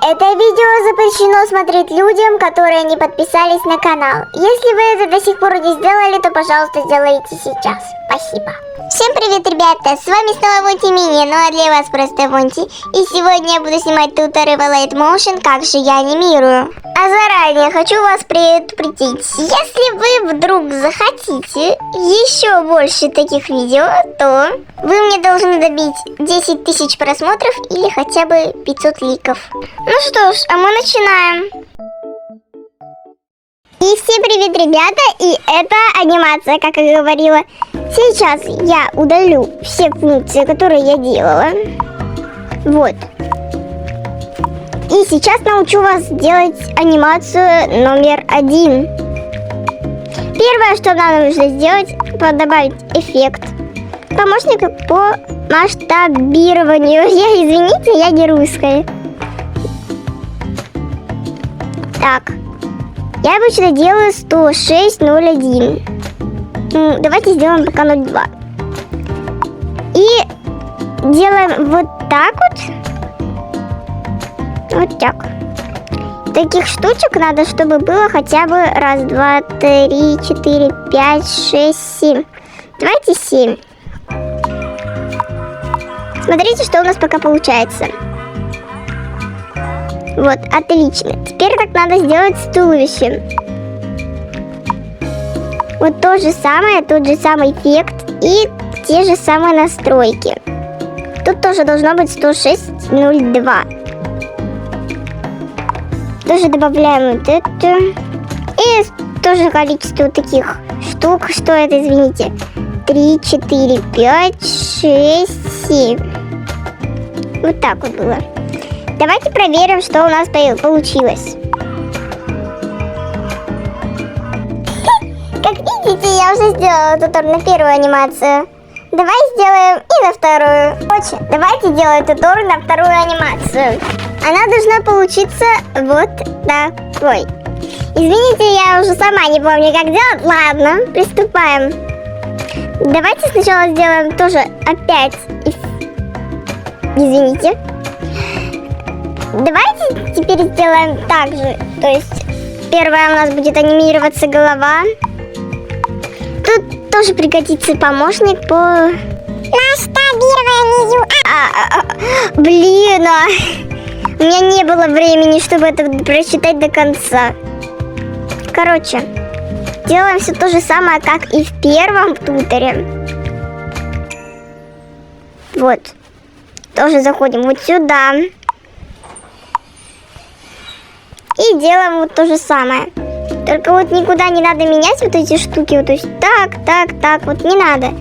Это видео запрещено смотреть людям, которые не подписались на канал. Если вы это до сих пор не сделали, то, пожалуйста, сделайте сейчас. Спасибо. Всем привет, ребята! С вами снова Монти Мини, ну а для вас просто Монти. И сегодня я буду снимать туторы в Light Motion, как же я анимирую. А заранее хочу вас предупредить, если вы вдруг захотите еще больше таких видео, то вы мне должны добить 10 тысяч просмотров или хотя бы 500 лайков. Ну что ж, а мы начинаем. И всем привет, ребята, и это анимация, как я говорила. Сейчас я удалю все функции, которые я делала. Вот. И сейчас научу вас делать анимацию номер 1. Первое, что нам нужно сделать, это добавить эффект. Помощник по масштабированию. Извините, я не русская. Так. Я обычно делаю 106.01. Давайте сделаем пока 0.2. И делаем вот так вот. Вот так. Таких штучек надо, чтобы было хотя бы 1, 2, 3, 4, 5, 6, 7. Давайте 7. Смотрите, что у нас пока получается. Вот, отлично. Теперь так надо сделать с туловищем. Вот то же самое, тот же самый эффект и те же самые настройки. Тут тоже должно быть 106.02. Тоже добавляем вот это. И тоже количество таких штук. Что это, извините? 3, 4, 5, 6, 7. Вот так вот было. Давайте проверим, что у нас получилось. Как видите, я уже сделала туториал на первую анимацию. Давай сделаем и на вторую. Короче, давайте делаем туториал на вторую анимацию. Она должна получиться вот такой. Извините, я уже сама не помню, как делать. Ладно, приступаем. Давайте сначала сделаем тоже опять. Извините. Давайте теперь сделаем так же. То есть первая у нас будет анимироваться голова. Тут тоже пригодится помощник по масштабированию. Блин, у меня не было времени, чтобы это прочитать до конца. Короче, делаем все то же самое, как и в первом туторе. Вот. Тоже заходим вот сюда. И делаем вот то же самое. Только вот никуда не надо менять вот эти штуки. Вот, то есть так, вот не надо.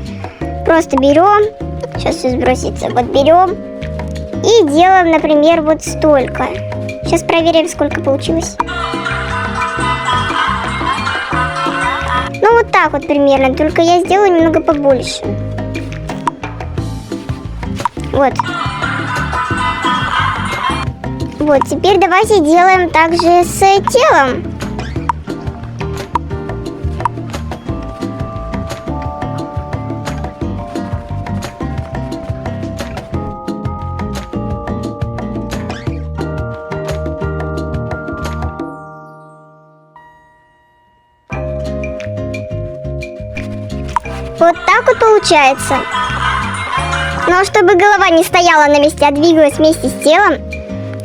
Просто берем. Сейчас все сбросится. Вот берем. И делаем, например, вот столько. Сейчас проверим, сколько получилось. Ну вот так вот примерно. Только я сделаю немного побольше. Вот. Вот, теперь давайте делаем также с телом. Вот так вот получается. Но чтобы голова не стояла на месте, а двигалась вместе с телом,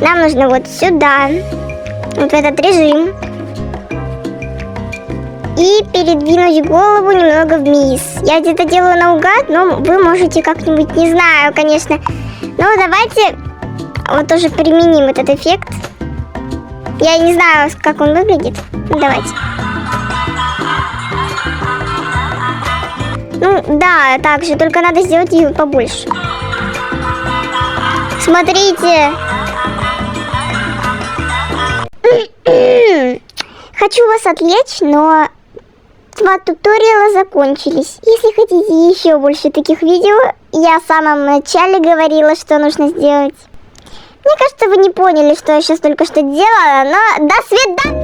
нам нужно вот сюда, вот в этот режим, и передвинуть голову немного вниз. Я где-то делаю наугад, но вы можете как-нибудь, не знаю, конечно. Но давайте вот тоже применим этот эффект. Я не знаю, как он выглядит. Ну, давайте. Ну, да, так же, только надо сделать ее побольше. Смотрите. Хочу вас отвлечь, но 2 туториала закончились. Если хотите еще больше таких видео, я в самом начале говорила, что нужно сделать. Мне кажется, вы не поняли, что я сейчас только что делала, но до свидания!